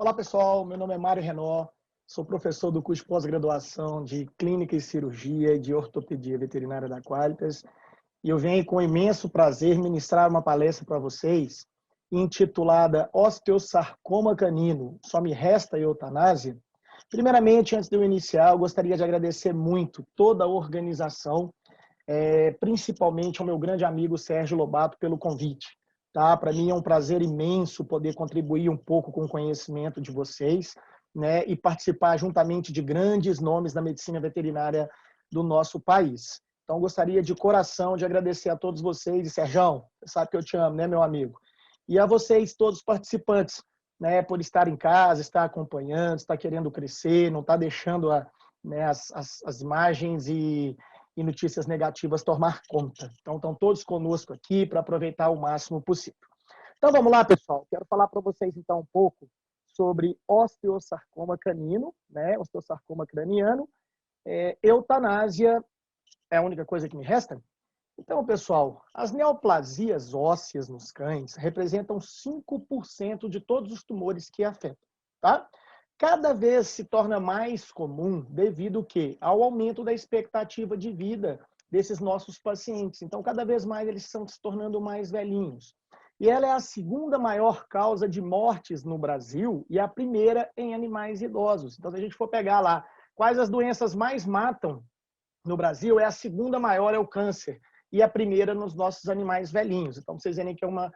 Olá, pessoal. Meu nome é Mário Renó. Sou professor do curso de pós-graduação de Clínica e Cirurgia e de Ortopedia Veterinária da Qualitas. E eu venho com imenso prazer ministrar uma palestra para vocês intitulada Osteosarcoma Canino, só me resta eutanásia. Primeiramente, antes de eu iniciar, eu gostaria de agradecer muito toda a organização, principalmente ao meu grande amigo Sérgio Lobato pelo convite. Tá? Para mim é um prazer imenso poder contribuir um pouco com o conhecimento de vocês, né, e participar juntamente de grandes nomes da medicina veterinária do nosso país. Então, gostaria de coração de agradecer a todos vocês. E, Sérgio, você sabe que eu te amo, né, meu amigo? E a vocês, todos os participantes, né, por estar em casa, estar acompanhando, estar querendo crescer, não estar deixando as imagens e notícias negativas tomar conta. Então, estão todos conosco aqui para aproveitar o máximo possível. Então, vamos lá, pessoal. Quero falar para vocês, então, um pouco sobre osteosarcoma canino, né? Osteosarcoma craniano. Eutanásia é a única coisa que me resta? Então, pessoal, as neoplasias ósseas nos cães representam 5% de todos os tumores que afetam, tá? Cada vez se torna mais comum devido ao quê? Ao aumento da expectativa de vida desses nossos pacientes. Então, cada vez mais eles estão se tornando mais velhinhos. E ela é a segunda maior causa de mortes no Brasil e a primeira em animais idosos. Então, se a gente for pegar lá quais as doenças mais matam no Brasil, a segunda maior é o câncer e a primeira nos nossos animais velhinhos. Então, vocês verem que é uma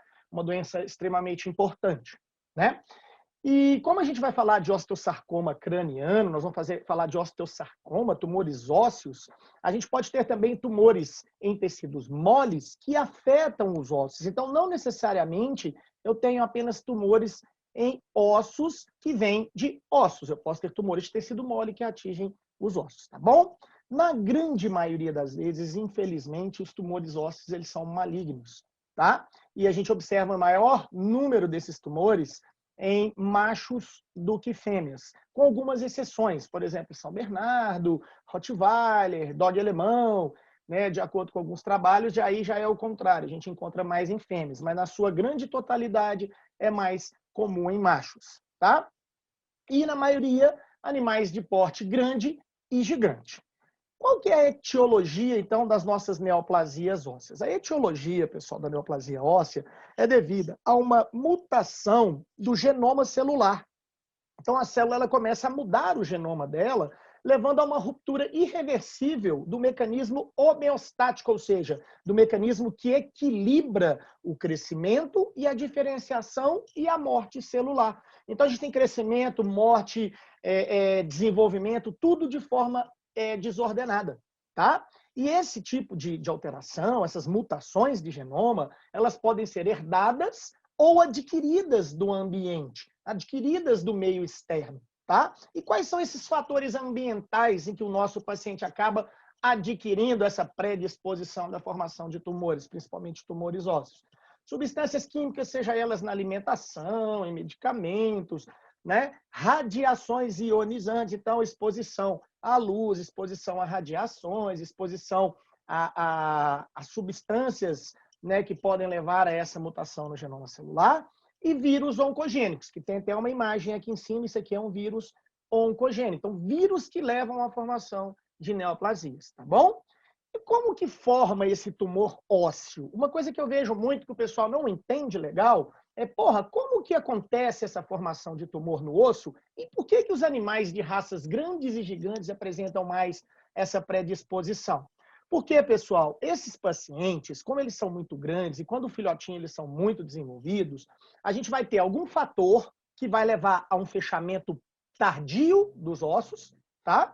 doença extremamente importante, né? E como a gente vai falar de osteosarcoma craniano, nós vamos falar de osteosarcoma, tumores ósseos, a gente pode ter também tumores em tecidos moles que afetam os ossos. Então, não necessariamente eu tenho apenas tumores em ossos que vêm de ossos. Eu posso ter tumores de tecido mole que atingem os ossos, tá bom? Na grande maioria das vezes, infelizmente, os tumores ósseos eles são malignos, tá? E a gente observa maior número desses tumores em machos do que fêmeas, com algumas exceções, por exemplo, São Bernardo, Rottweiler, Dog alemão, né, de acordo com alguns trabalhos, e aí já é o contrário, a gente encontra mais em fêmeas, mas na sua grande totalidade é mais comum em machos, tá? E na maioria, animais de porte grande e gigante. Qual que é a etiologia, então, das nossas neoplasias ósseas? A etiologia, pessoal, da neoplasia óssea é devida a uma mutação do genoma celular. Então, a célula ela começa a mudar o genoma dela, levando a uma ruptura irreversível do mecanismo homeostático, ou seja, do mecanismo que equilibra o crescimento e a diferenciação e a morte celular. Então, a gente tem crescimento, morte, desenvolvimento, tudo de forma desordenada, tá? E esse tipo de alteração, essas mutações de genoma, elas podem ser herdadas ou adquiridas do ambiente, adquiridas do meio externo, tá? E quais são esses fatores ambientais em que o nosso paciente acaba adquirindo essa predisposição da formação de tumores, principalmente tumores ósseos? Substâncias químicas, seja elas na alimentação, em medicamentos, né? Radiações ionizantes, então exposição à luz, exposição a radiações, exposição a substâncias, né, que podem levar a essa mutação no genoma celular, e vírus oncogênicos, que tem até uma imagem aqui em cima, isso aqui é um vírus oncogênico. Então, vírus que levam à formação de neoplasias, tá bom? E como que forma esse tumor ósseo? Uma coisa que eu vejo muito que o pessoal não entende legal é, como que acontece essa formação de tumor no osso e por que que os animais de raças grandes e gigantes apresentam mais essa predisposição? Porque, pessoal, esses pacientes, como eles são muito grandes e quando o filhotinho eles são muito desenvolvidos, a gente vai ter algum fator que vai levar a um fechamento tardio dos ossos, tá?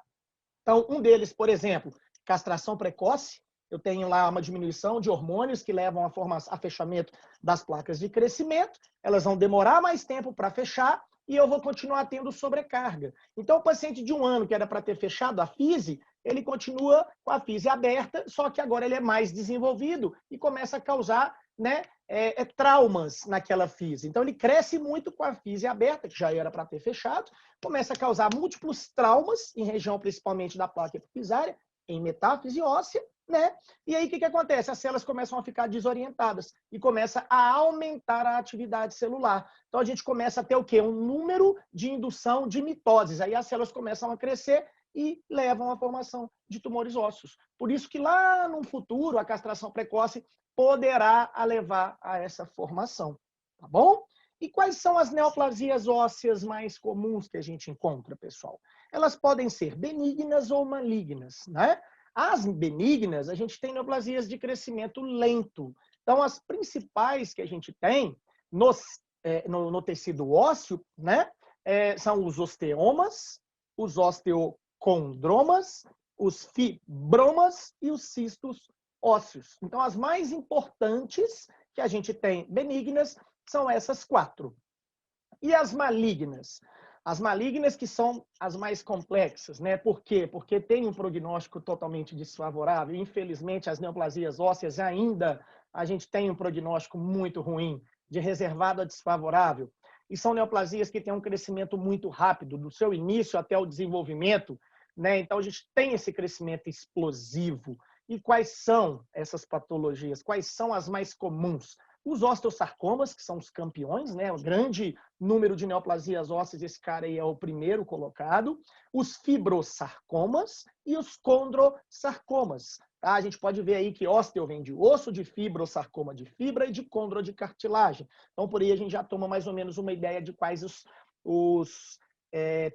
Então, um deles, por exemplo, castração precoce. Eu tenho lá uma diminuição de hormônios que levam a fechamento das placas de crescimento. Elas vão demorar mais tempo para fechar e eu vou continuar tendo sobrecarga. Então, o paciente de 1 ano, que era para ter fechado a fise, ele continua com a fise aberta, só que agora ele é mais desenvolvido e começa a causar, né, traumas naquela fise. Então, ele cresce muito com a fise aberta, que já era para ter fechado, começa a causar múltiplos traumas, em região principalmente da placa epifisária, em metáfise óssea, né? E aí, o que acontece? As células começam a ficar desorientadas e começa a aumentar a atividade celular. Então, a gente começa a ter o quê? Um número de indução de mitoses. Aí as células começam a crescer e levam à formação de tumores ósseos. Por isso que lá no futuro, a castração precoce poderá levar a essa formação, tá bom? E quais são as neoplasias ósseas mais comuns que a gente encontra, pessoal? Elas podem ser benignas ou malignas, né? As benignas, a gente tem neoplasias de crescimento lento. Então, as principais que a gente tem no tecido ósseo, né, são os osteomas, os osteocondromas, os fibromas e os cistos ósseos. Então, as mais importantes que a gente tem benignas são essas 4. E as malignas? As malignas que são as mais complexas, né? Por quê? Porque tem um prognóstico totalmente desfavorável. Infelizmente, as neoplasias ósseas ainda a gente tem um prognóstico muito ruim, de reservado a desfavorável. E são neoplasias que têm um crescimento muito rápido, do seu início até o desenvolvimento, né? Então, a gente tem esse crescimento explosivo. E quais são essas patologias? Quais são as mais comuns? Os osteosarcomas, que são os campeões, né? O grande número de neoplasias ósseas, esse cara aí é o primeiro colocado. Os fibrosarcomas e os condrosarcomas. Tá? A gente pode ver aí que ósteo vem de osso, de fibrosarcoma de fibra e de condro de cartilagem. Então, por aí a gente já toma mais ou menos uma ideia de quais os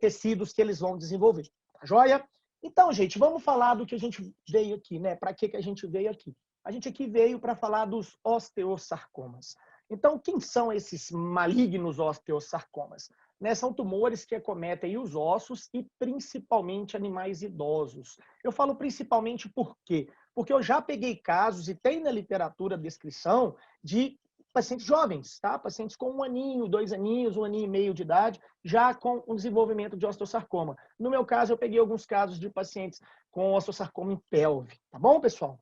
tecidos que eles vão desenvolver. Tá joia? Então, gente, vamos falar do que a gente veio aqui, né? Para que a gente veio aqui? A gente aqui veio para falar dos osteosarcomas. Então, quem são esses malignos osteosarcomas? Né, são tumores que acometem os ossos e principalmente animais idosos. Eu falo principalmente por quê? Porque eu já peguei casos, e tem na literatura a descrição, de pacientes jovens, tá? Pacientes com 1 aninho, 2 aninhos, 1 aninho e meio de idade, já com o desenvolvimento de osteosarcoma. No meu caso, eu peguei alguns casos de pacientes com osteosarcoma em pelve. Tá bom, pessoal?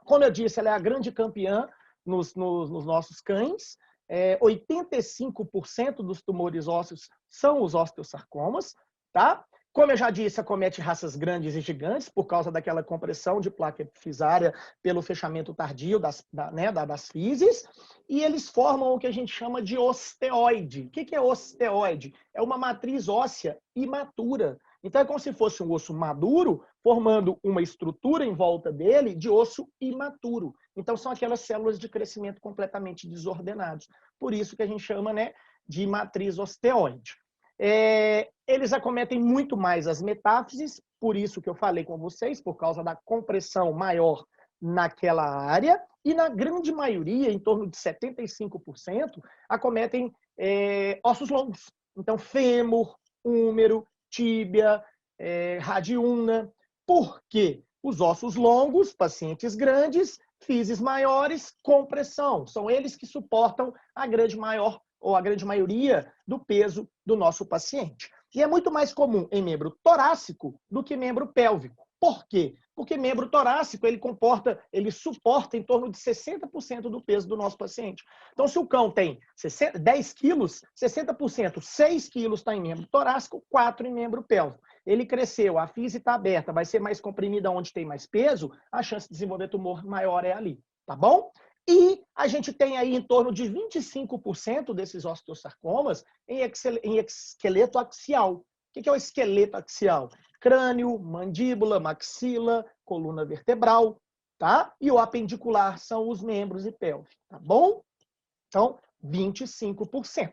Como eu disse, ela é a grande campeã nos nossos cães. 85% dos tumores ósseos são os osteosarcomas, tá? Como eu já disse, acomete raças grandes e gigantes por causa daquela compressão de placa epifisária pelo fechamento tardio das físis, e eles formam o que a gente chama de osteoide. O que é osteoide? É uma matriz óssea imatura. Então, é como se fosse um osso maduro, formando uma estrutura em volta dele de osso imaturo. Então, são aquelas células de crescimento completamente desordenados. Por isso que a gente chama, né, de matriz osteoide. Eles acometem muito mais as metáfises, por isso que eu falei com vocês, por causa da compressão maior naquela área, e na grande maioria, em torno de 75%, acometem ossos longos. Então, fêmur, húmero, tíbia, radiúna. Por quê? Os ossos longos, pacientes grandes, físis maiores, compressão. São eles que suportam a grande maioria do peso do nosso paciente. E é muito mais comum em membro torácico do que membro pélvico. Por quê? Porque membro torácico ele suporta em torno de 60% do peso do nosso paciente. Então, se o cão tem 10 quilos, 60%, 6 quilos está em membro torácico, 4 em membro pélvico. Ele cresceu, a física está aberta, vai ser mais comprimida onde tem mais peso, a chance de desenvolver tumor maior é ali, tá bom? E a gente tem aí em torno de 25% desses osteosarcomas em esqueleto axial. O que é o esqueleto axial? Crânio, mandíbula, maxila, coluna vertebral, tá? E o apendicular são os membros e pelve, tá bom? Então, 25%.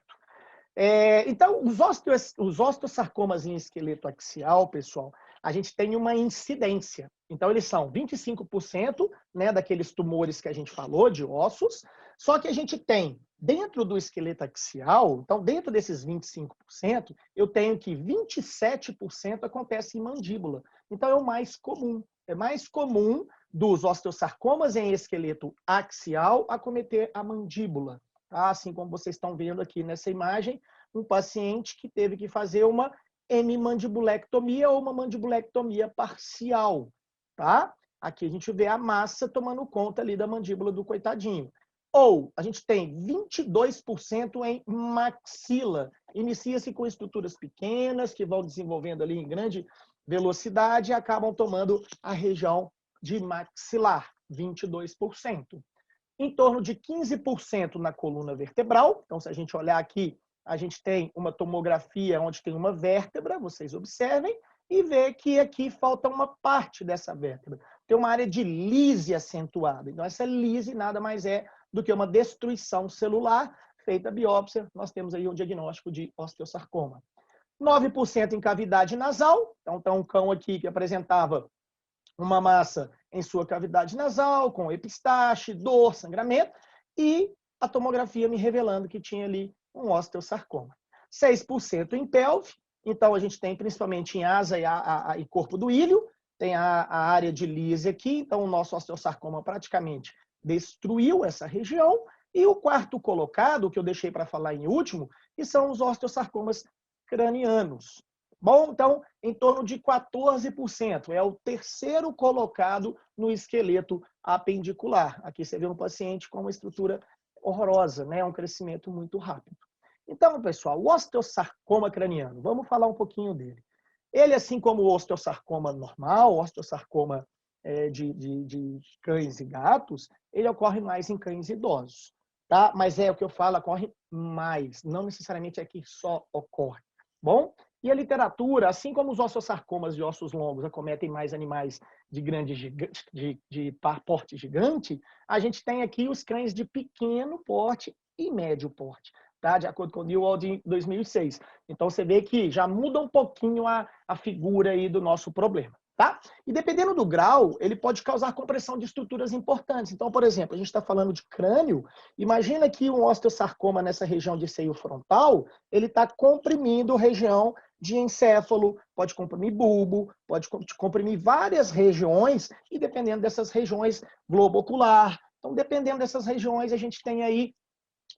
Então, os osteosarcomas em esqueleto axial, pessoal, a gente tem uma incidência. Então, eles são 25%, né, daqueles tumores que a gente falou, de ossos, só que a gente tem, dentro do esqueleto axial, então, dentro desses 25%, eu tenho que 27% acontece em mandíbula. Então, é o mais comum. É mais comum dos osteosarcomas em esqueleto axial acometer a mandíbula. Assim como vocês estão vendo aqui nessa imagem, um paciente que teve que fazer uma hemimandibulectomia ou uma mandibulectomia parcial, tá? Aqui a gente vê a massa tomando conta ali da mandíbula do coitadinho. Ou a gente tem 22% em maxila. Inicia-se com estruturas pequenas que vão desenvolvendo ali em grande velocidade e acabam tomando a região de maxilar, 22%. Em torno de 15% na coluna vertebral. Então, se a gente olhar aqui, a gente tem uma tomografia onde tem uma vértebra, vocês observem, e vê que aqui falta uma parte dessa vértebra. Tem uma área de lise acentuada. Então, essa lise nada mais é do que uma destruição celular. Feita a biópsia, nós temos aí o diagnóstico de osteosarcoma. 9% em cavidade nasal. Então, tá um cão aqui que apresentava uma massa em sua cavidade nasal, com epistaxe, dor, sangramento, e a tomografia me revelando que tinha ali um osteosarcoma. 6% em pelve. Então, a gente tem principalmente em asa e corpo do ilho, tem a área de lise aqui, então o nosso osteosarcoma praticamente destruiu essa região. E o quarto colocado, que eu deixei para falar em último, que são os osteosarcomas cranianos. Bom, então, em torno de 14%. É o terceiro colocado no esqueleto apendicular. Aqui você vê um paciente com uma estrutura horrorosa, né? Um crescimento muito rápido. Então, pessoal, o osteosarcoma craniano, vamos falar um pouquinho dele. Ele, assim como o osteosarcoma normal, o osteosarcoma de cães e gatos, ele ocorre mais em cães idosos, tá? Mas é o que eu falo, ocorre mais, não necessariamente é que só ocorre. Bom, e a literatura, assim como os osteosarcomas de ossos longos acometem mais animais de porte gigante, a gente tem aqui os cães de pequeno porte e médio porte, tá? De acordo com o Newell de 2006. Então, você vê que já muda um pouquinho a figura aí do nosso problema, tá? E dependendo do grau, ele pode causar compressão de estruturas importantes. Então, por exemplo, a gente está falando de crânio, imagina que um osteosarcoma nessa região de seio frontal, ele está comprimindo região de encéfalo, pode comprimir bulbo, pode comprimir várias regiões, e dependendo dessas regiões, globo ocular. Então, dependendo dessas regiões, a gente tem aí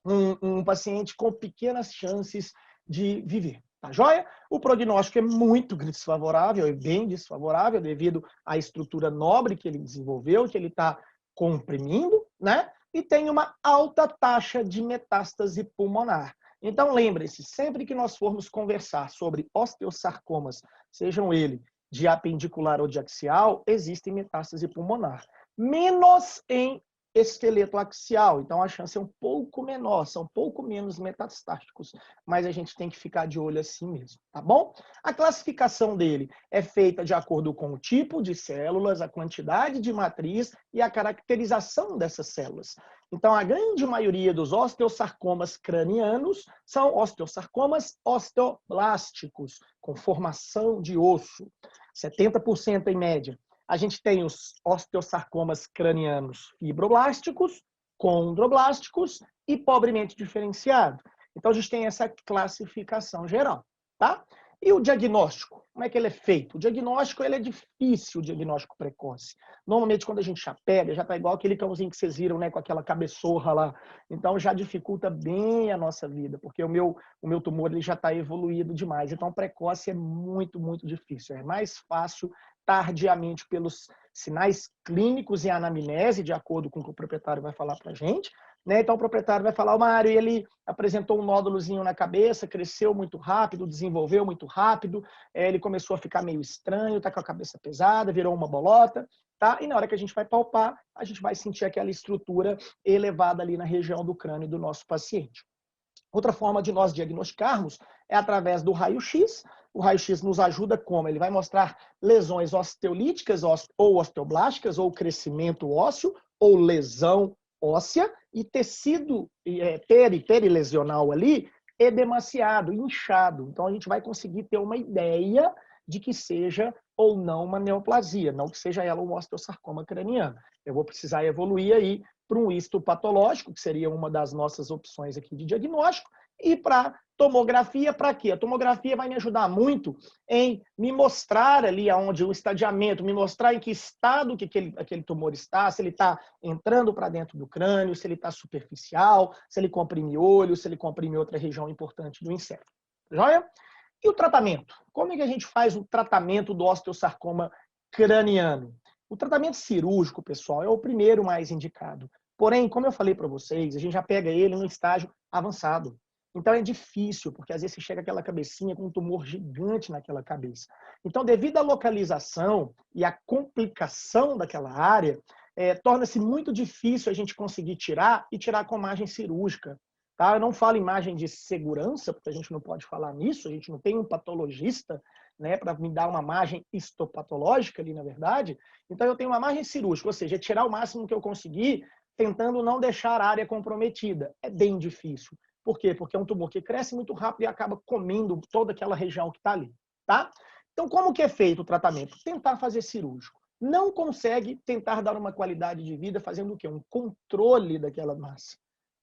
um paciente com pequenas chances de viver. Tá joia? O prognóstico é muito desfavorável, é bem desfavorável, devido à estrutura nobre que ele desenvolveu, que ele está comprimindo, né? E tem uma alta taxa de metástase pulmonar. Então, lembre-se, sempre que nós formos conversar sobre osteosarcomas, sejam eles de apendicular ou de axial, existem metástase pulmonar. Menos em esqueleto axial, então a chance é um pouco menor, são um pouco menos metastáticos, mas a gente tem que ficar de olho assim mesmo, tá bom? A classificação dele é feita de acordo com o tipo de células, a quantidade de matriz e a caracterização dessas células. Então, a grande maioria dos osteosarcomas cranianos são osteosarcomas osteoblásticos, com formação de osso, 70% em média. A gente tem os osteosarcomas cranianos fibroblásticos, condroblásticos e pobremente diferenciado. Então, a gente tem essa classificação geral, tá? E o diagnóstico? Como é que ele é feito? O diagnóstico, ele é difícil, o diagnóstico precoce. Normalmente, quando a gente já pega, já tá igual aquele cãozinho que vocês viram, né, com aquela cabeçorra lá. Então, já dificulta bem a nossa vida, porque o meu tumor, ele já está evoluído demais. Então, o precoce é muito, muito difícil. É mais fácil tardiamente pelos sinais clínicos e anamnese, de acordo com o que o proprietário vai falar para a gente. Né? Então, o proprietário vai falar, o Mário, ele apresentou um nódulozinho na cabeça, cresceu muito rápido, desenvolveu muito rápido, ele começou a ficar meio estranho, está com a cabeça pesada, virou uma bolota, tá? E na hora que a gente vai palpar, a gente vai sentir aquela estrutura elevada ali na região do crânio do nosso paciente. Outra forma de nós diagnosticarmos é através do raio-x. O raio-x nos ajuda como? Ele vai mostrar lesões osteolíticas ou osteoblásticas, ou crescimento ósseo, ou lesão óssea, e tecido perilesional ali edemaciado, inchado. Então, a gente vai conseguir ter uma ideia de que seja ou não uma neoplasia, não que seja ela um osteosarcoma craniano. Eu vou precisar evoluir aí para um histopatológico, que seria uma das nossas opções aqui de diagnóstico, e para tomografia, para quê? A tomografia vai me ajudar muito em me mostrar ali aonde o estadiamento, me mostrar em que estado que aquele tumor está, se ele está entrando para dentro do crânio, se ele está superficial, se ele comprime olho, se ele comprime outra região importante do encéfalo. Joia? E o tratamento? Como é que a gente faz o tratamento do osteosarcoma craniano? O tratamento cirúrgico, pessoal, é o primeiro mais indicado. Porém, como eu falei para vocês, a gente já pega ele no estágio avançado. Então é difícil, porque às vezes você chega aquela cabecinha com um tumor gigante naquela cabeça. Então, devido à localização e à complicação daquela área, torna-se muito difícil a gente conseguir tirar e tirar com margem cirúrgica. Tá? Eu não falo imagem de segurança, porque a gente não pode falar nisso, a gente não tem um patologista, né, para me dar uma margem histopatológica ali, na verdade. Então, eu tenho uma margem cirúrgica, ou seja, tirar o máximo que eu conseguir, tentando não deixar a área comprometida. É bem difícil. Por quê? Porque é um tumor que cresce muito rápido e acaba comendo toda aquela região que está ali. Tá? Então, como que é feito o tratamento? Tentar fazer cirúrgico. Não consegue tentar dar uma qualidade de vida fazendo o quê? Um controle daquela massa.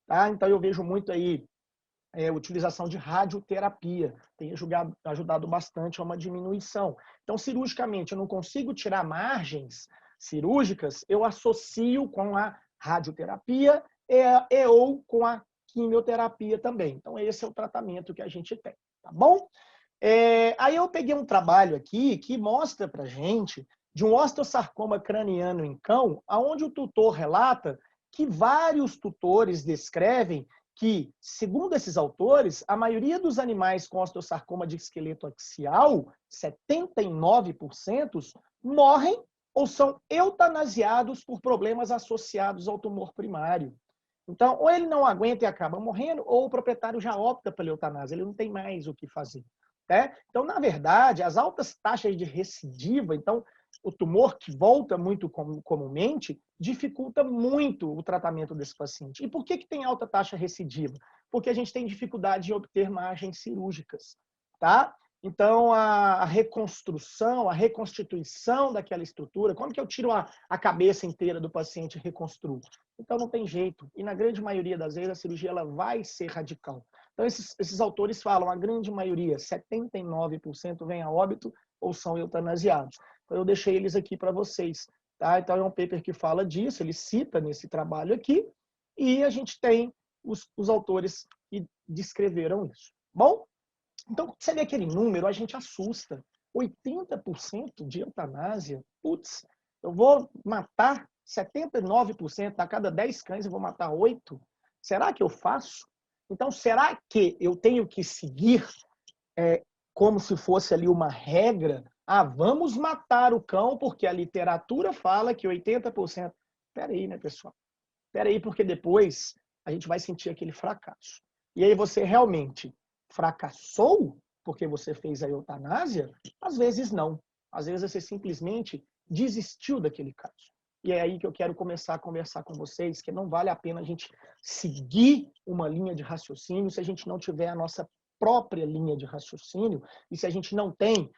Tá? Então, eu vejo muito aí a utilização de radioterapia. Tem ajudado bastante a uma diminuição. Então, cirurgicamente, eu não consigo tirar margens cirúrgicas, eu associo com a radioterapia ou com a quimioterapia também. Então, esse é o tratamento que a gente tem, tá bom? Aí eu peguei um trabalho aqui que mostra pra gente de um osteosarcoma craniano em cão, onde o tutor relata que vários tutores descrevem que, segundo esses autores, a maioria dos animais com osteosarcoma de esqueleto axial, 79%, morrem ou são eutanasiados por problemas associados ao tumor primário. Então, ou ele não aguenta e acaba morrendo, ou o proprietário já opta pela eutanásia, ele não tem mais o que fazer. Né? Então, na verdade, as altas taxas de recidiva, então, o tumor que volta muito comumente, dificulta muito o tratamento desse paciente. E por que tem alta taxa recidiva? Porque a gente tem dificuldade em obter margens cirúrgicas. Tá? Então, a reconstrução, a reconstituição daquela estrutura, como que eu tiro a cabeça inteira do paciente e reconstruo? Então, não tem jeito. E na grande maioria das vezes, a cirurgia ela vai ser radical. Então, esses autores falam, a grande maioria, 79%, vem a óbito ou são eutanasiados. Então, eu deixei eles aqui para vocês. Tá? Então, é um paper que fala disso, ele cita nesse trabalho aqui, e a gente tem os autores que descreveram isso. Bom? Então, quando você vê aquele número, a gente assusta. 80% de eutanásia, putz, eu vou matar 79%, a cada 10 cães eu vou matar 8. Será que eu faço? Então, será que eu tenho que seguir como se fosse ali uma regra? Ah, vamos matar o cão porque a literatura fala que 80%. Espera aí, né, pessoal? Espera aí, porque depois a gente vai sentir aquele fracasso. E aí você realmente fracassou porque você fez a eutanásia? Às vezes não. Às vezes você simplesmente desistiu daquele caso. E é aí que eu quero começar a conversar com vocês, que não vale a pena a gente seguir uma linha de raciocínio se a gente não tiver a nossa própria linha de raciocínio e se a gente não tem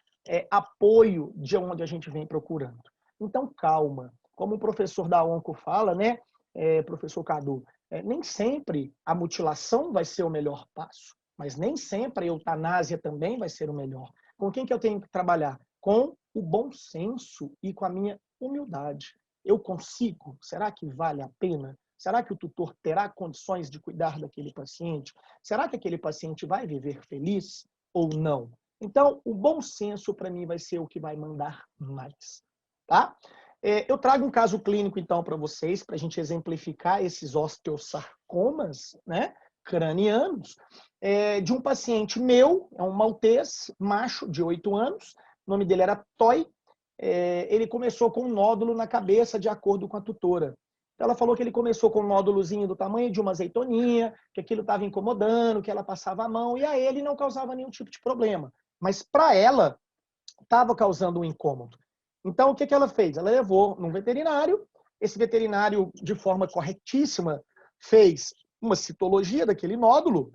apoio de onde a gente vem procurando. Então, calma. Como o professor da ONCO fala, né, professor Cadu, nem sempre a mutilação vai ser o melhor passo, mas nem sempre a eutanásia também vai ser o melhor. Com quem que eu tenho que trabalhar? Com o bom senso e com a minha humildade. Eu consigo? Será que vale a pena? Será que o tutor terá condições de cuidar daquele paciente? Será que aquele paciente vai viver feliz ou não? Então, o bom senso, para mim, vai ser o que vai mandar mais. Tá? Eu trago um caso clínico, então, para vocês, para a gente exemplificar esses osteosarcomas, né, cranianos, de um paciente meu, é um maltês, macho, de 8 anos, o nome dele era Toy. Ele começou com um nódulo na cabeça, de acordo com a tutora. Então, ela falou que ele começou com um nódulozinho do tamanho de uma azeitoninha, que aquilo estava incomodando, que ela passava a mão, e a ele não causava nenhum tipo de problema. Mas para ela, estava causando um incômodo. Então, o que ela fez? Ela levou num veterinário, esse veterinário, de forma corretíssima, fez uma citologia daquele nódulo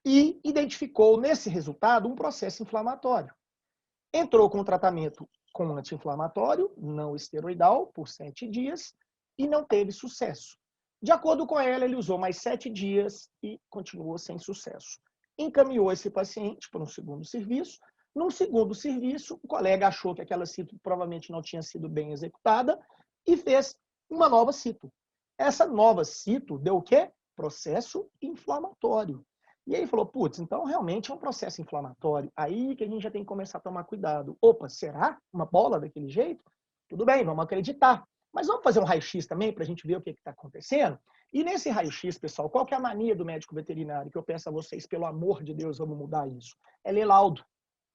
e identificou nesse resultado um processo inflamatório. Entrou com tratamento com anti-inflamatório, não esteroidal, por 7 dias, e não teve sucesso. De acordo com ela, ele usou mais 7 dias e continuou sem sucesso. Encaminhou esse paciente para um segundo serviço. Num segundo serviço, o colega achou que aquela cito provavelmente não tinha sido bem executada e fez uma nova cito. Essa nova cito deu o quê? Processo inflamatório. E aí falou, putz, então realmente é um processo inflamatório. Aí que a gente já tem que começar a tomar cuidado. Opa, será uma bola daquele jeito? Tudo bem, vamos acreditar. Mas vamos fazer um raio-x também para a gente ver o que está acontecendo? E nesse raio-x, pessoal, qual que é a mania do médico veterinário? Que eu peço a vocês, pelo amor de Deus, vamos mudar isso. É ler laudo.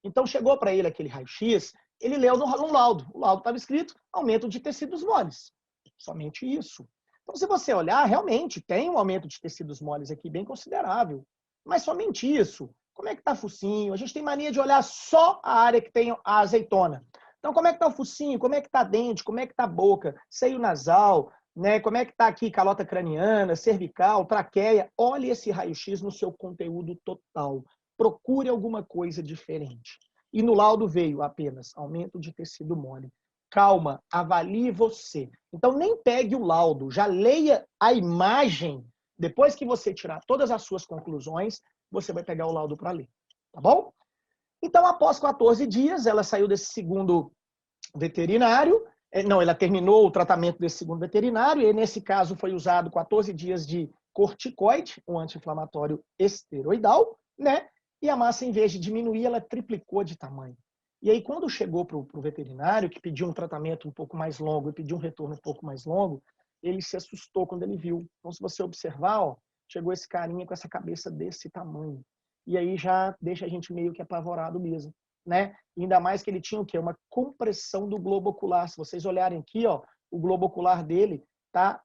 Então, chegou para ele aquele raio-x, ele leu no laudo. O laudo estava escrito aumento de tecidos moles. Somente isso. Então, se você olhar, realmente tem um aumento de tecidos moles aqui bem considerável. Mas somente isso. Como é que está focinho? A gente tem mania de olhar só a área que tem a azeitona. Então, como é que está o focinho? Como é que está dente? Como é que está a boca? Seio nasal, né? Como é que está aqui calota craniana, cervical, traqueia? Olhe esse raio-x no seu conteúdo total. Procure alguma coisa diferente. E no laudo veio apenas aumento de tecido mole. Calma, avalie você. Então, nem pegue o laudo, já leia a imagem. Depois que você tirar todas as suas conclusões, você vai pegar o laudo para ler. Tá bom? Então, após 14 dias, ela saiu desse segundo veterinário. Não, ela terminou o tratamento desse segundo veterinário, e nesse caso foi usado 14 dias de corticoide, um anti-inflamatório esteroidal, né? E a massa, em vez de diminuir, ela triplicou de tamanho. E aí, quando chegou para o veterinário, que pediu um tratamento um pouco mais longo e pediu um retorno um pouco mais longo, ele se assustou quando ele viu. Então, se você observar, ó, chegou esse carinha com essa cabeça desse tamanho. E aí já deixa a gente meio que apavorado mesmo, né? Ainda mais que ele tinha o quê? Uma compressão do globo ocular. Se vocês olharem aqui, ó, o globo ocular dele tá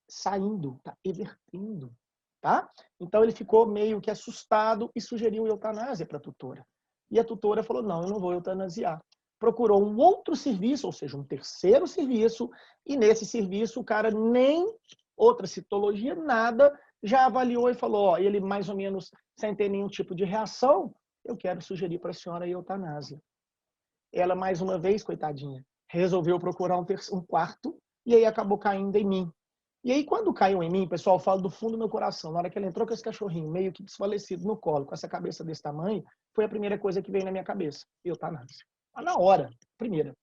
saindo, tá evertendo, tá? Então ele ficou meio que assustado e sugeriu eutanásia para a tutora. E a tutora falou: não, eu não vou eutanasiar. Procurou um outro serviço, ou seja, um terceiro serviço, e nesse serviço o cara nem outra citologia, nada, já avaliou e falou: ó, ele mais ou menos sem ter nenhum tipo de reação, eu quero sugerir para a senhora a eutanásia. Ela, mais uma vez, coitadinha, resolveu procurar um quarto e aí acabou caindo em mim. E aí, quando caiu em mim, pessoal, eu falo do fundo do meu coração, na hora que ela entrou com esse cachorrinho meio que desfalecido no colo, com essa cabeça desse tamanho, foi a primeira coisa que veio na minha cabeça: eutanásia. Na hora, primeira.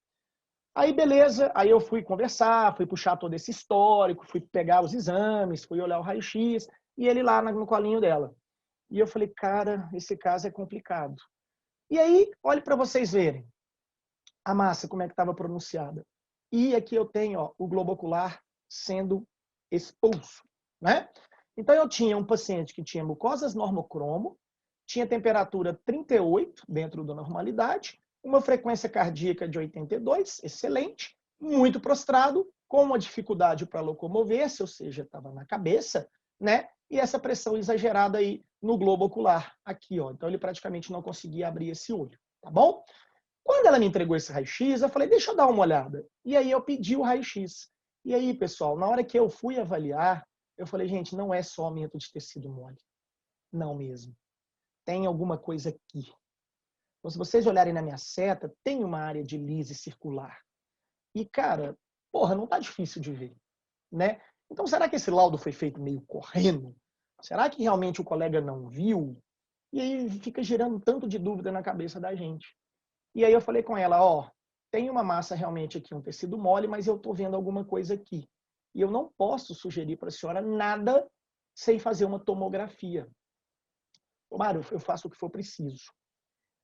Aí, beleza, aí eu fui conversar, fui puxar todo esse histórico, fui pegar os exames, fui olhar o raio-x, e ele lá no colinho dela. E eu falei: cara, esse caso é complicado. E aí, olhe para vocês verem a massa, como é que estava pronunciada. E aqui eu tenho, ó, o globo ocular sendo expulso, né? Então eu tinha um paciente que tinha mucosas normocromo, tinha temperatura 38 dentro da normalidade, uma frequência cardíaca de 82, excelente, muito prostrado, com uma dificuldade para locomover-se, ou seja, estava na cabeça, né? E essa pressão exagerada aí no globo ocular, aqui, ó. Então ele praticamente não conseguia abrir esse olho, tá bom? Quando ela me entregou esse raio-x, eu falei: deixa eu dar uma olhada. E aí eu pedi o raio-x. E aí, pessoal, na hora que eu fui avaliar, eu falei: gente, não é só aumento de tecido mole. Não mesmo. Tem alguma coisa aqui. Então, se vocês olharem na minha seta, tem uma área de lise circular. E, cara, porra, não tá difícil de ver, né? Então, será que esse laudo foi feito meio correndo? Será que realmente o colega não viu? E aí fica gerando tanto de dúvida na cabeça da gente. E aí eu falei com ela: ó, tem uma massa realmente aqui, um tecido mole, mas eu tô vendo alguma coisa aqui. E eu não posso sugerir para a senhora nada sem fazer uma tomografia. Ô, Mário, eu faço o que for preciso.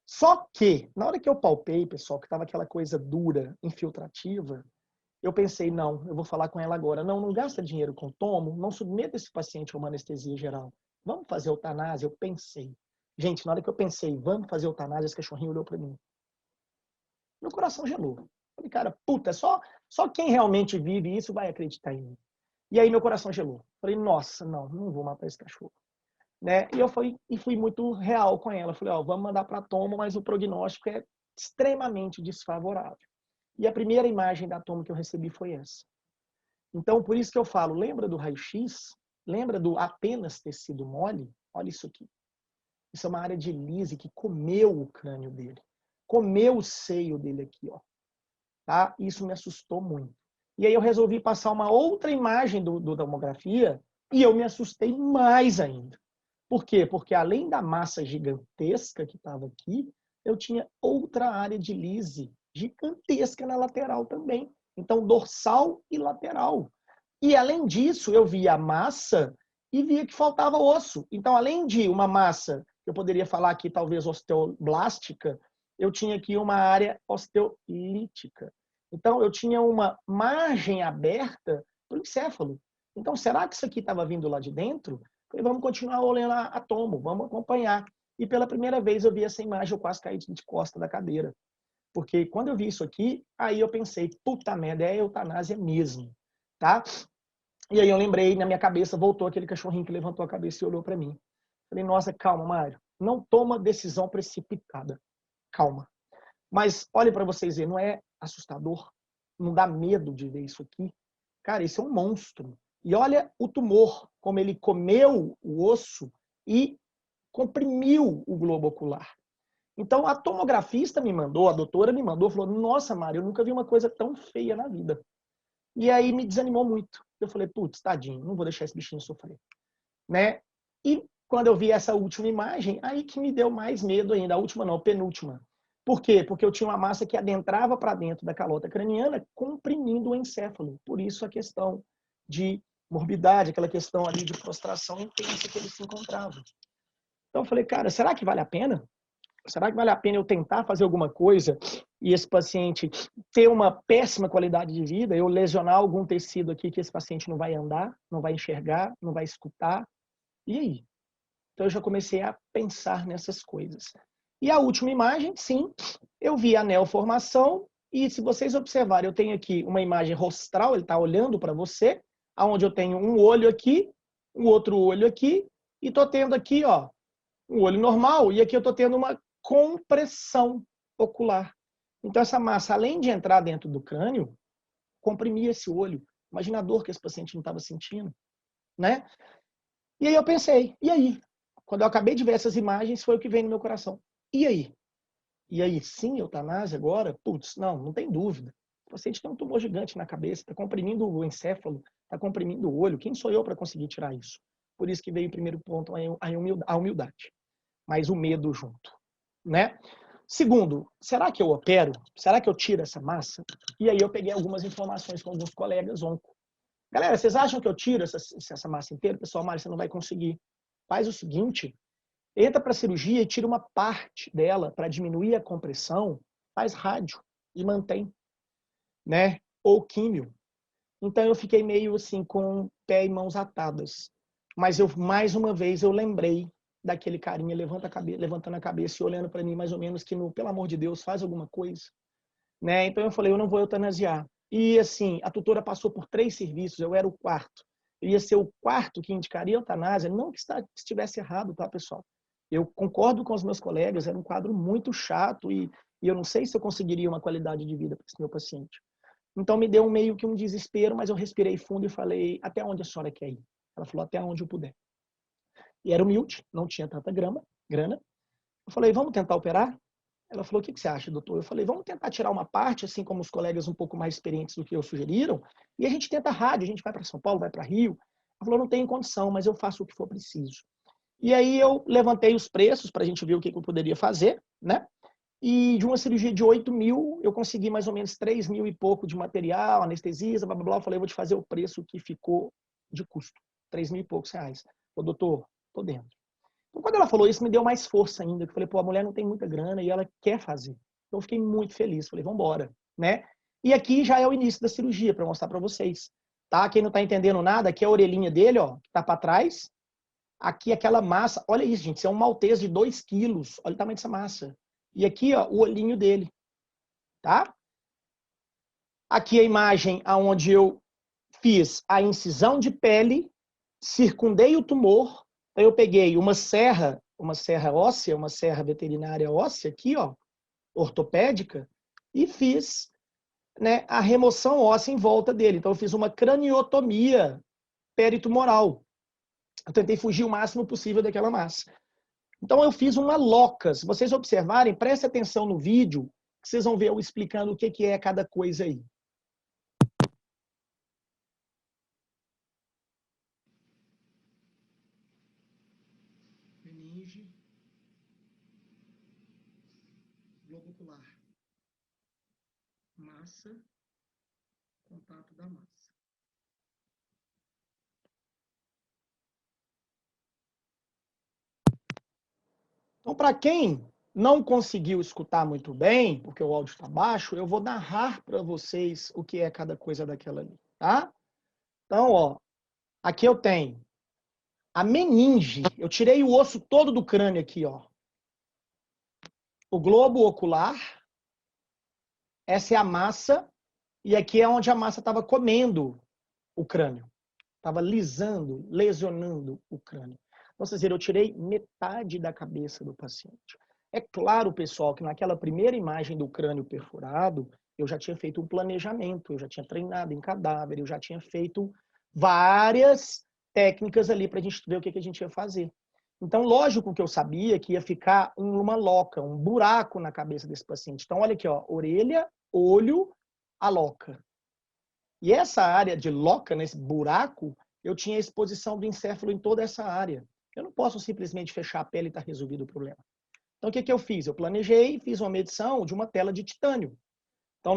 Só que, na hora que eu palpei, pessoal, que estava aquela coisa dura, infiltrativa, eu pensei: não, eu vou falar com ela agora. Não, não gasta dinheiro com tomo, não submeta esse paciente a uma anestesia geral. Vamos fazer eutanásia? Eu pensei. Gente, na hora que eu pensei, vamos fazer eutanásia, esse cachorrinho olhou para mim. Meu coração gelou. Falei: cara, puta, só quem realmente vive isso vai acreditar em mim. E aí meu coração gelou. Falei: nossa, não vou matar esse cachorro. Né? E eu fui muito real com ela. Falei: ó, vamos mandar para tomo, mas o prognóstico é extremamente desfavorável. E a primeira imagem da tomo que eu recebi foi essa. Então, por isso que eu falo, lembra do raio-x? Lembra do apenas tecido mole? Olha isso aqui. Isso é uma área de lise que comeu o crânio dele. Comeu o seio dele aqui, ó. Tá? Isso me assustou muito. E aí eu resolvi passar uma outra imagem do tomografia e eu me assustei mais ainda. Por quê? Porque além da massa gigantesca que estava aqui, eu tinha outra área de lise gigantesca na lateral também. Então, dorsal e lateral. E além disso, eu via a massa e via que faltava osso. Então, além de uma massa, eu poderia falar aqui talvez osteoblástica, eu tinha aqui uma área osteolítica. Então, eu tinha uma margem aberta para o encéfalo. Então, será que isso aqui estava vindo lá de dentro? Falei, vamos continuar olhando a tomo, vamos acompanhar. E pela primeira vez eu vi essa imagem, eu quase caí de costa da cadeira. Porque quando eu vi isso aqui, aí eu pensei, puta merda, é eutanásia mesmo, tá? E aí eu lembrei, na minha cabeça, voltou aquele cachorrinho que levantou a cabeça e olhou para mim. Falei, nossa, calma, Mário, não toma decisão precipitada. Calma. Mas olhem para vocês verem, não é assustador? Não dá medo de ver isso aqui? Cara, isso é um monstro. E olha o tumor, como ele comeu o osso e comprimiu o globo ocular. Então, a tomografista me mandou, a doutora me mandou, falou, nossa, Mário, eu nunca vi uma coisa tão feia na vida. E aí me desanimou muito. Eu falei, putz, tadinho, não vou deixar esse bichinho sofrer. Né? E quando eu vi essa última imagem, aí que me deu mais medo ainda. A última não, a penúltima. Por quê? Porque eu tinha uma massa que adentrava para dentro da calota craniana, comprimindo o encéfalo. Por isso a questão de morbidade, aquela questão ali de prostração intensa que ele se encontrava. Então eu falei, cara, será que vale a pena? Será que vale a pena eu tentar fazer alguma coisa e esse paciente ter uma péssima qualidade de vida, eu lesionar algum tecido aqui que esse paciente não vai andar, não vai enxergar, não vai escutar? E aí? Então eu já comecei a pensar nessas coisas. E a última imagem, sim, eu vi a neoformação e se vocês observarem, eu tenho aqui uma imagem rostral, ele está olhando para você, aonde eu tenho um olho aqui, um outro olho aqui, e estou tendo aqui, ó, um olho normal, e aqui eu estou tendo uma compressão ocular. Então, essa massa, além de entrar dentro do crânio, comprimia esse olho. Imagina a dor que esse paciente não estava sentindo, né? E aí eu pensei, e aí? Quando eu acabei de ver essas imagens, foi o que veio no meu coração. E aí? E aí, sim, eutanásia agora? Putz, não tem dúvida. O paciente tem um tumor gigante na cabeça, está comprimindo o encéfalo, está comprimindo o olho. Quem sou eu para conseguir tirar isso? Por isso que veio o primeiro ponto, a humildade. Mas o medo junto, né? Segundo, será que eu opero? Será que eu tiro essa massa? E aí eu peguei algumas informações com alguns colegas onco. Galera, vocês acham que eu tiro essa massa inteira? Pessoal, Mário, você não vai conseguir. Faz o seguinte, entra para a cirurgia e tira uma parte dela para diminuir a compressão, faz rádio e mantém, né? Ou químio. Então eu fiquei meio assim com pé e mãos atadas. Mas eu mais uma vez eu lembrei daquele carinha levantando a cabeça e olhando para mim mais ou menos que no, pelo amor de Deus, faz alguma coisa, né? Então eu falei, eu não vou eutanasiar. E assim, a tutora passou por 3 serviços, eu era o quarto. Eu ia ser o quarto que indicaria a eutanásia, não que estivesse errado, tá, pessoal? Eu concordo com os meus colegas, era um quadro muito chato e eu não sei se eu conseguiria uma qualidade de vida para esse meu paciente. Então me deu meio que um desespero, mas eu respirei fundo e falei, até onde a senhora quer ir? Ela falou, até onde eu puder. E era humilde, não tinha tanta grana. Eu falei, vamos tentar operar? Ela falou, o que você acha, doutor? Eu falei, vamos tentar tirar uma parte, assim como os colegas um pouco mais experientes do que eu sugeriram, e a gente tenta rádio, a gente vai para São Paulo, vai para Rio. Ela falou, não tem condição, mas eu faço o que for preciso. E aí eu levantei os preços para a gente ver o que eu poderia fazer, né? E de uma cirurgia de 8 mil, eu consegui mais ou menos 3 mil e pouco de material, anestesia, blá, blá, blá. Eu falei, vou te fazer o preço que ficou de custo. 3 mil e poucos reais. Ô, doutor, tô dentro. Então, quando ela falou isso, me deu mais força ainda. Eu falei, pô, a mulher não tem muita grana e ela quer fazer. Então, eu fiquei muito feliz. Falei, vamos embora, né? E aqui já é o início da cirurgia, para mostrar para vocês. Tá? Quem não tá entendendo nada, aqui é a orelhinha dele, ó, que tá para trás. Aqui aquela massa, olha isso, gente, isso é um maltês de 2 quilos. Olha o tamanho dessa massa. E aqui, ó, o olhinho dele, tá? Aqui a imagem aonde eu fiz a incisão de pele, circundei o tumor, então eu peguei uma serra óssea, uma serra veterinária óssea aqui, ó, ortopédica, e fiz, né, a remoção óssea em volta dele. Então eu fiz uma craniotomia peritumoral. Eu tentei fugir o máximo possível daquela massa. Então eu fiz uma loca. Se vocês observarem, preste atenção no vídeo, que vocês vão ver eu explicando o que é cada coisa aí. Meninge, globo ocular, massa, contato da massa. Então, para quem não conseguiu escutar muito bem, porque o áudio está baixo, eu vou narrar para vocês o que é cada coisa daquela ali, tá? Então, ó, aqui eu tenho a meninge. Eu tirei o osso todo do crânio aqui, ó. O globo ocular. Essa é a massa. E aqui é onde a massa estava comendo o crânio. Estava lisando, lesionando o crânio. Então, vocês viram, eu tirei metade da cabeça do paciente. É claro, pessoal, que naquela primeira imagem do crânio perfurado, eu já tinha feito um planejamento, eu já tinha treinado em cadáver, eu já tinha feito várias técnicas ali para a gente ver o que a gente ia fazer. Então, lógico que eu sabia que ia ficar uma loca, um buraco na cabeça desse paciente. Então, olha aqui, ó, orelha, olho, a loca. E essa área de loca, nesse buraco, eu tinha exposição do encéfalo em toda essa área. Eu não posso simplesmente fechar a pele e estar resolvido o problema. Então, o que eu fiz? Eu planejei, fiz uma medição de uma tela de titânio. Então,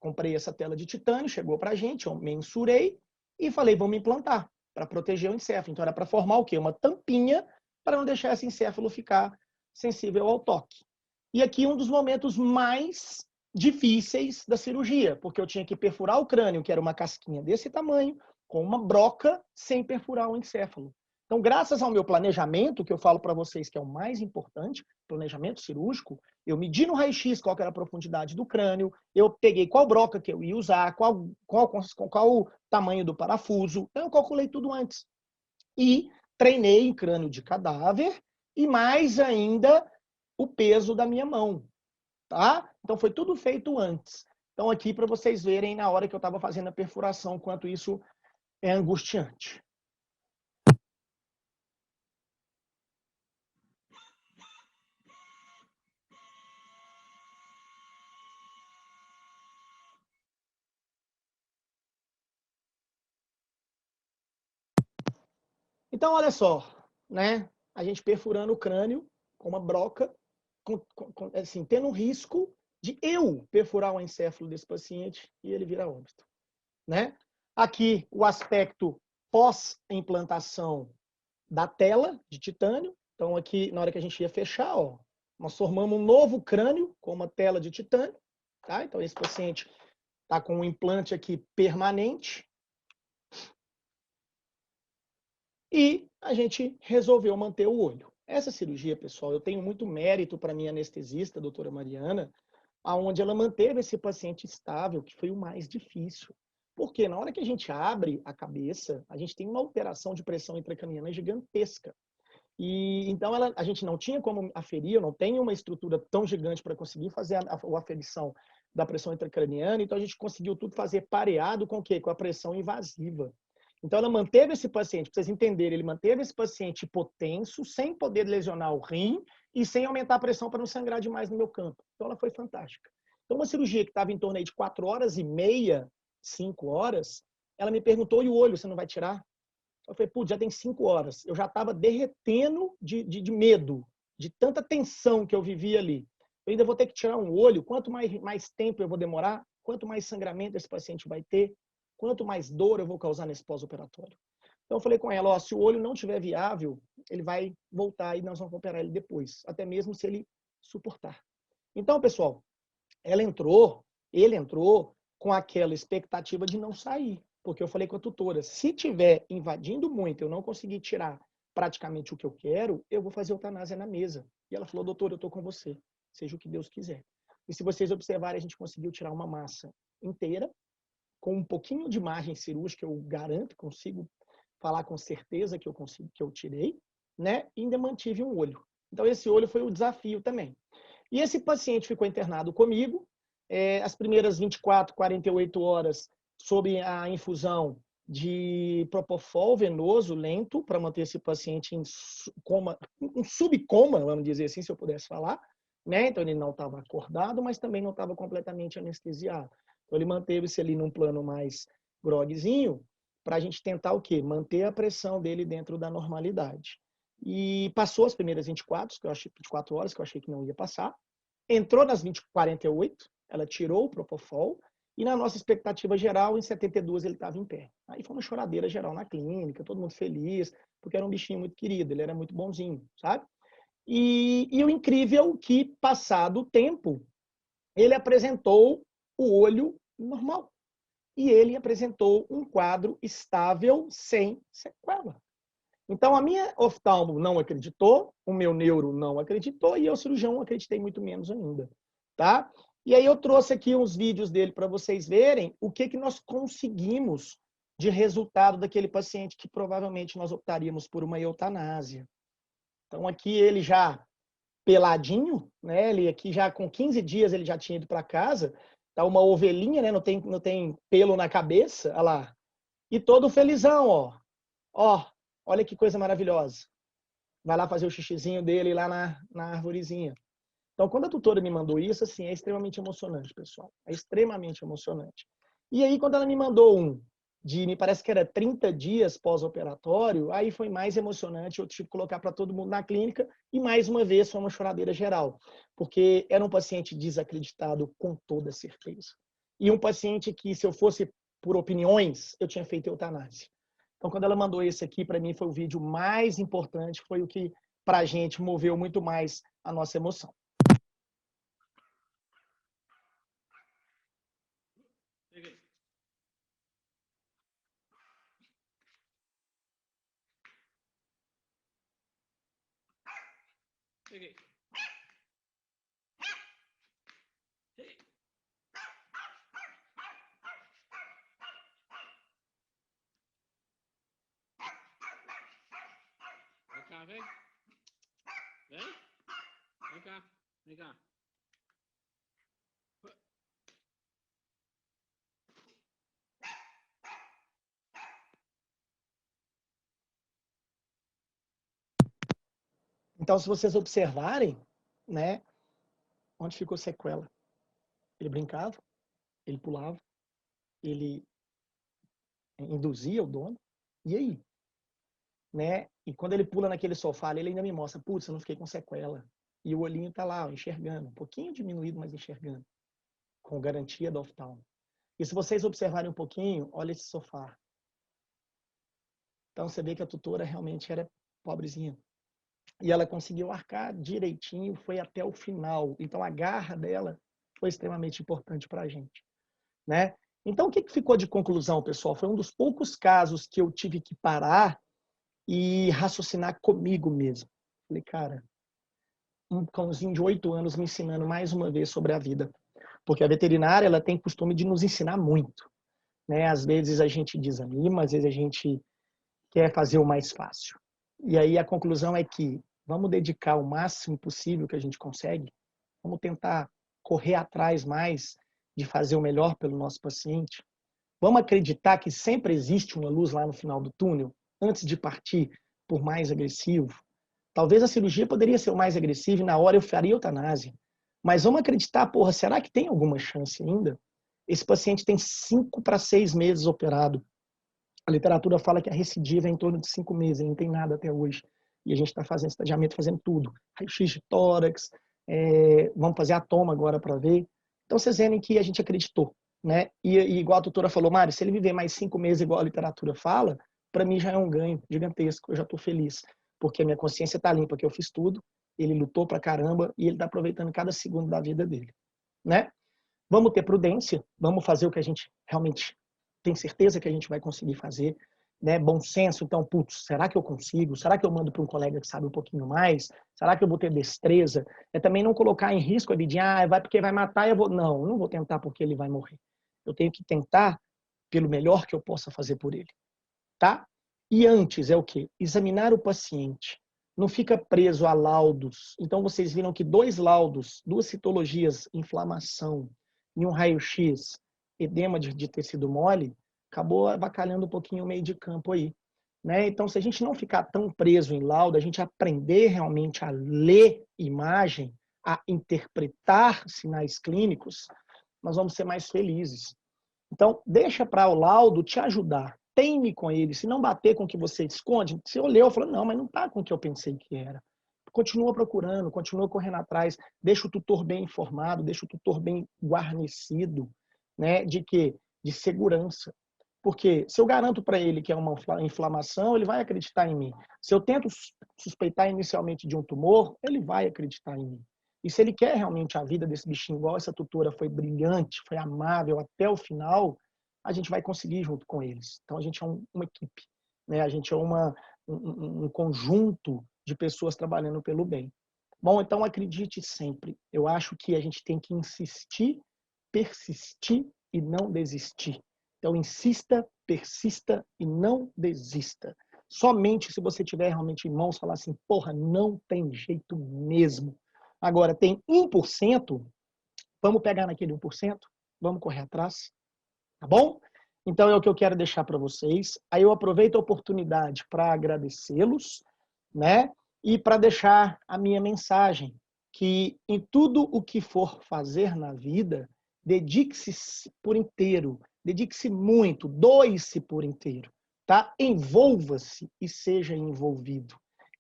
comprei essa tela de titânio, chegou para a gente, eu mensurei e falei, vamos implantar para proteger o encéfalo. Então, era para formar o quê? Uma tampinha para não deixar esse encéfalo ficar sensível ao toque. E aqui um dos momentos mais difíceis da cirurgia, porque eu tinha que perfurar o crânio, que era uma casquinha desse tamanho, com uma broca, sem perfurar o encéfalo. Então, graças ao meu planejamento, que eu falo para vocês que é o mais importante, planejamento cirúrgico, eu medi no raio-x qual era a profundidade do crânio, eu peguei qual broca que eu ia usar, qual o tamanho do parafuso, então eu calculei tudo antes. E treinei em crânio de cadáver e mais ainda o peso da minha mão, tá? Então foi tudo feito antes. Então aqui para vocês verem na hora que eu estava fazendo a perfuração, quanto isso é angustiante. Então olha só, né? A gente perfurando o crânio com uma broca, assim, tendo um risco de eu perfurar o encéfalo desse paciente e ele virar óbito, né? Aqui o aspecto pós-implantação da tela de titânio. Então aqui, na hora que a gente ia fechar, ó, nós formamos um novo crânio com uma tela de titânio, tá? Então esse paciente está com um implante aqui permanente. E a gente resolveu manter o olho. Essa cirurgia, pessoal, eu tenho muito mérito para minha anestesista, a doutora Mariana, aonde ela manteve esse paciente estável, que foi o mais difícil. Porque na hora que a gente abre a cabeça, a gente tem uma alteração de pressão intracraniana gigantesca. E então a gente não tinha como aferir, eu não tenho uma estrutura tão gigante para conseguir fazer a aferição da pressão intracraniana, então a gente conseguiu tudo fazer pareado com o quê? Com a pressão invasiva. Então ela manteve esse paciente, para vocês entenderem, ele manteve esse paciente hipotenso, sem poder lesionar o rim e sem aumentar a pressão para não sangrar demais no meu campo. Então ela foi fantástica. Então uma cirurgia que estava em torno aí de 4h30, 5 horas, ela me perguntou, e o olho, você não vai tirar? Eu falei, putz, já tem 5 horas. Eu já estava derretendo de medo, de tanta tensão que eu vivia ali. Eu ainda vou ter que tirar um olho. Quanto mais tempo eu vou demorar, quanto mais sangramento esse paciente vai ter, quanto mais dor eu vou causar nesse pós-operatório. Então eu falei com ela, ó, se o olho não estiver viável, ele vai voltar e nós vamos operar ele depois, até mesmo se ele suportar. Então, pessoal, ele entrou com aquela expectativa de não sair. Porque eu falei com a tutora, se tiver invadindo muito, eu não conseguir tirar praticamente o que eu quero, eu vou fazer eutanásia na mesa. E ela falou, doutor, eu estou com você, seja o que Deus quiser. E se vocês observarem, a gente conseguiu tirar uma massa inteira, com um pouquinho de margem cirúrgica, eu garanto, consigo falar com certeza que eu consigo, que eu tirei, né? E ainda mantive um olho. Então esse olho foi o desafio também. E esse paciente ficou internado comigo, as primeiras 24, 48 horas sob a infusão de propofol venoso lento para manter esse paciente em coma, um subcoma, vamos dizer assim, se eu pudesse falar, né? Então ele não estava acordado, mas também não estava completamente anestesiado. Então ele manteve-se ali num plano mais groguezinho para a gente tentar o quê? Manter a pressão dele dentro da normalidade. E passou as primeiras 24 horas, que eu achei que não ia passar. Entrou nas 48, ela tirou o propofol, e na nossa expectativa geral, em 72 ele estava em pé. Aí foi uma choradeira geral na clínica, todo mundo feliz, porque era um bichinho muito querido, ele era muito bonzinho, sabe? E o incrível que, passado o tempo, ele apresentou o olho normal. E ele apresentou um quadro estável, sem sequela. Então, a minha oftalmo não acreditou, o meu neuro não acreditou e eu, cirurgião, acreditei muito menos ainda. Tá? E aí eu trouxe aqui uns vídeos dele para vocês verem o que nós conseguimos de resultado daquele paciente que provavelmente nós optaríamos por uma eutanásia. Então, aqui ele já peladinho, né? Ele aqui já com 15 dias ele já tinha ido para casa, tá uma ovelhinha, né? Não tem pelo na cabeça, olha lá. E todo felizão, ó. Ó, olha que coisa maravilhosa. Vai lá fazer o xixizinho dele lá na arvorezinha. Então, quando a tutora me mandou isso, assim, é extremamente emocionante, pessoal. É extremamente emocionante. E aí, quando ela me mandou me parece que era 30 dias pós-operatório, aí foi mais emocionante, eu tive que colocar para todo mundo na clínica, e mais uma vez foi uma choradeira geral, porque era um paciente desacreditado com toda certeza. E um paciente que, se eu fosse por opiniões, eu tinha feito eutanásia. Então, quando ela mandou esse aqui, para mim foi o vídeo mais importante, foi o que, para a gente, moveu muito mais a nossa emoção. Peguei. Peguei. Vem cá, vem. Vem. Vem cá. Vem cá. Então, se vocês observarem, né, onde ficou sequela? Ele brincava, ele pulava, ele induzia o dono, e aí? Né? E quando ele pula naquele sofá, ele ainda me mostra, putz, eu não fiquei com sequela. E o olhinho tá lá, ó, enxergando, um pouquinho diminuído, mas enxergando, com garantia do oftalmo. E se vocês observarem um pouquinho, olha esse sofá. Então, você vê que a tutora realmente era pobrezinha. E ela conseguiu arcar direitinho, foi até o final. Então, a garra dela foi extremamente importante para a gente, né? Então, o que ficou de conclusão, pessoal? Foi um dos poucos casos que eu tive que parar e raciocinar comigo mesmo. Falei, cara, um cãozinho de 8 anos me ensinando mais uma vez sobre a vida. Porque a veterinária, ela tem costume de nos ensinar muito, né? Às vezes a gente desanima, às vezes a gente quer fazer o mais fácil. E aí a conclusão é que vamos dedicar o máximo possível que a gente consegue, vamos tentar correr atrás mais de fazer o melhor pelo nosso paciente. Vamos acreditar que sempre existe uma luz lá no final do túnel, antes de partir por mais agressivo. Talvez a cirurgia poderia ser o mais agressivo e na hora eu faria eutanásia. Mas vamos acreditar, porra, será que tem alguma chance ainda? Esse paciente tem 5 para 6 meses operado. A literatura fala que a recidiva é em torno de 5 meses, ele não tem nada até hoje. E a gente está fazendo estadiamento, fazendo tudo. Raio-x de tórax, vamos fazer a toma agora para ver. Então, vocês veem que a gente acreditou, né? E igual a doutora falou, Mário, se ele viver mais 5 meses igual a literatura fala, para mim já é um ganho gigantesco, eu já estou feliz. Porque a minha consciência está limpa, que eu fiz tudo, ele lutou pra caramba e ele está aproveitando cada segundo da vida dele, né? Vamos ter prudência, vamos fazer o que a gente realmente tem certeza que a gente vai conseguir fazer, né? Bom senso, então, putz, será que eu consigo? Será que eu mando para um colega que sabe um pouquinho mais? Será que eu vou ter destreza? É também não colocar em risco a vidinha, vai porque vai matar, eu vou... Não vou tentar porque ele vai morrer. Eu tenho que tentar pelo melhor que eu possa fazer por ele, tá? E antes é o quê? Examinar o paciente. Não fica preso a laudos. Então, vocês viram que 2 laudos, 2 citologias, inflamação e um raio-x, edema de tecido mole, acabou avacalhando um pouquinho o meio de campo aí. Né? Então, se a gente não ficar tão preso em laudo, a gente aprender realmente a ler imagem, a interpretar sinais clínicos, nós vamos ser mais felizes. Então, deixa para o laudo te ajudar. Teme com ele. Se não bater com o que você esconde, você olhou e falou, não, mas não está com o que eu pensei que era. Continua procurando, continua correndo atrás, deixa o tutor bem informado, deixa o tutor bem guarnecido, né? De quê? De segurança. Porque se eu garanto para ele que é uma inflamação, ele vai acreditar em mim. Se eu tento suspeitar inicialmente de um tumor, ele vai acreditar em mim. E se ele quer realmente a vida desse bichinho, igual essa tutora foi brilhante, foi amável até o final, a gente vai conseguir junto com eles. Então a gente é uma equipe, né? A gente é um conjunto de pessoas trabalhando pelo bem. Bom, então acredite sempre. Eu acho que a gente tem que insistir, persistir e não desistir. Então insista, persista e não desista. Somente se você tiver realmente em mãos, falar assim, porra, não tem jeito mesmo. Agora, tem 1%, vamos pegar naquele 1%, vamos correr atrás, tá bom? Então é o que eu quero deixar para vocês. Aí eu aproveito a oportunidade para agradecê-los, né? E para deixar a minha mensagem, que em tudo o que for fazer na vida, dedique-se por inteiro, dedique-se muito, doe-se por inteiro, tá? Envolva-se e seja envolvido.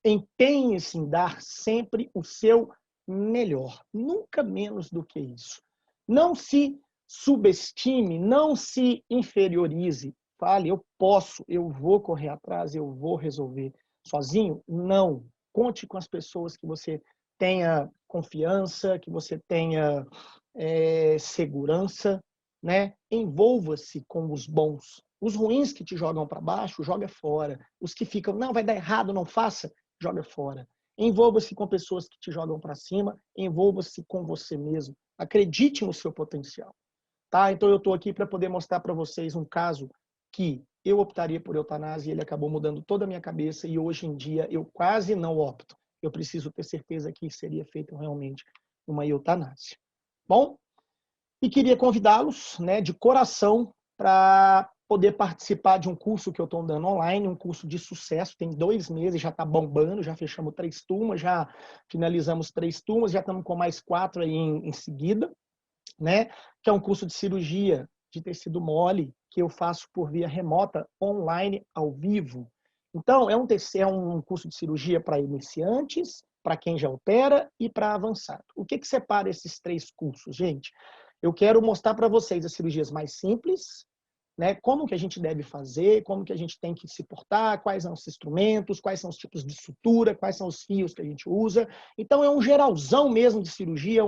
Empenhe-se em dar sempre o seu melhor, nunca menos do que isso. Não se subestime, não se inferiorize. Fale, eu posso, eu vou correr atrás, eu vou resolver. Sozinho? Não. Conte com as pessoas que você tenha confiança, que você tenha segurança, né? Envolva-se com os bons. Os ruins que te jogam para baixo, joga fora. Os que ficam, não, vai dar errado, não faça, joga fora. Envolva-se com pessoas que te jogam para cima, envolva-se com você mesmo. Acredite no seu potencial. Tá? Então eu estou aqui para poder mostrar para vocês um caso que eu optaria por eutanásia e ele acabou mudando toda a minha cabeça e hoje em dia eu quase não opto. Eu preciso ter certeza que seria feita realmente uma eutanásia. Bom, e queria convidá-los, né, de coração para poder participar de um curso que eu estou dando online, um curso de sucesso, tem 2 meses, já está bombando, já fechamos 3 turmas, já finalizamos 3 turmas, já estamos com mais 4 aí em seguida, né? Que é um curso de cirurgia de tecido mole que eu faço por via remota, online, ao vivo. Então, é um curso de cirurgia para iniciantes, para quem já opera e para avançado. O que separa esses 3 cursos, gente? Eu quero mostrar para vocês as cirurgias mais simples, né? Como que a gente deve fazer, como que a gente tem que se portar, quais são os instrumentos, quais são os tipos de sutura, quais são os fios que a gente usa. Então, é um geralzão mesmo de cirurgia,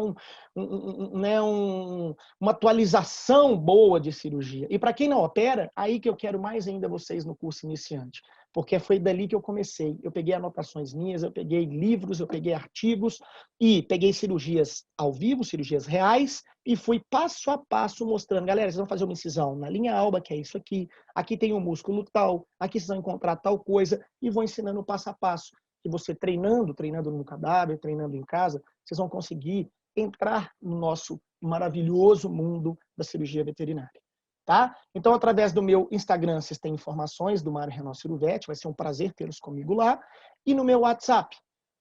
né, uma atualização boa de cirurgia. E para quem não opera, aí que eu quero mais ainda vocês no curso iniciante, porque foi dali que eu comecei. Eu peguei anotações minhas, eu peguei livros, eu peguei artigos e peguei cirurgias ao vivo, cirurgias reais, e fui passo a passo mostrando, galera, vocês vão fazer uma incisão na linha alba, que é isso aqui, aqui tem um músculo tal, aqui vocês vão encontrar tal coisa, e vou ensinando passo a passo. E você treinando no cadáver, treinando em casa, vocês vão conseguir entrar no nosso maravilhoso mundo da cirurgia veterinária. Tá? Então, através do meu Instagram, vocês têm informações do Mário Renal Ciruvete, vai ser um prazer tê-los comigo lá, e no meu WhatsApp,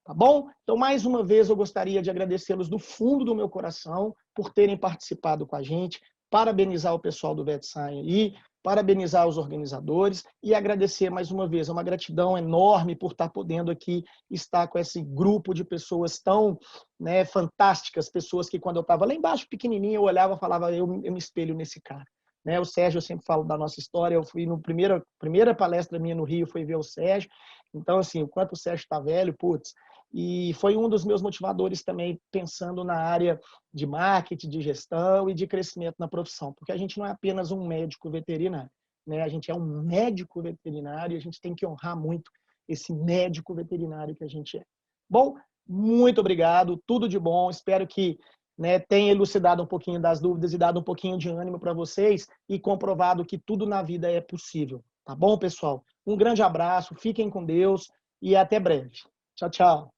tá bom? Então, mais uma vez, eu gostaria de agradecê-los do fundo do meu coração por terem participado com a gente, parabenizar o pessoal do VetSign aí, parabenizar os organizadores e agradecer mais uma vez, é uma gratidão enorme por estar podendo aqui estar com esse grupo de pessoas tão, né, fantásticas, pessoas que quando eu estava lá embaixo, pequenininho, eu olhava e falava, eu me espelho nesse cara. Né, o Sérgio, eu sempre falo da nossa história, eu fui no primeira palestra minha no Rio, foi ver o Sérgio, então assim, o quanto o Sérgio está velho, putz, e foi um dos meus motivadores também, pensando na área de marketing, de gestão e de crescimento na profissão, porque a gente não é apenas um médico veterinário, né, a gente é um médico veterinário e a gente tem que honrar muito esse médico veterinário que a gente é. Bom, muito obrigado, tudo de bom, espero que, né, tenha elucidado um pouquinho das dúvidas e dado um pouquinho de ânimo para vocês e comprovado que tudo na vida é possível. Tá bom, pessoal? Um grande abraço, fiquem com Deus e até breve. Tchau, tchau.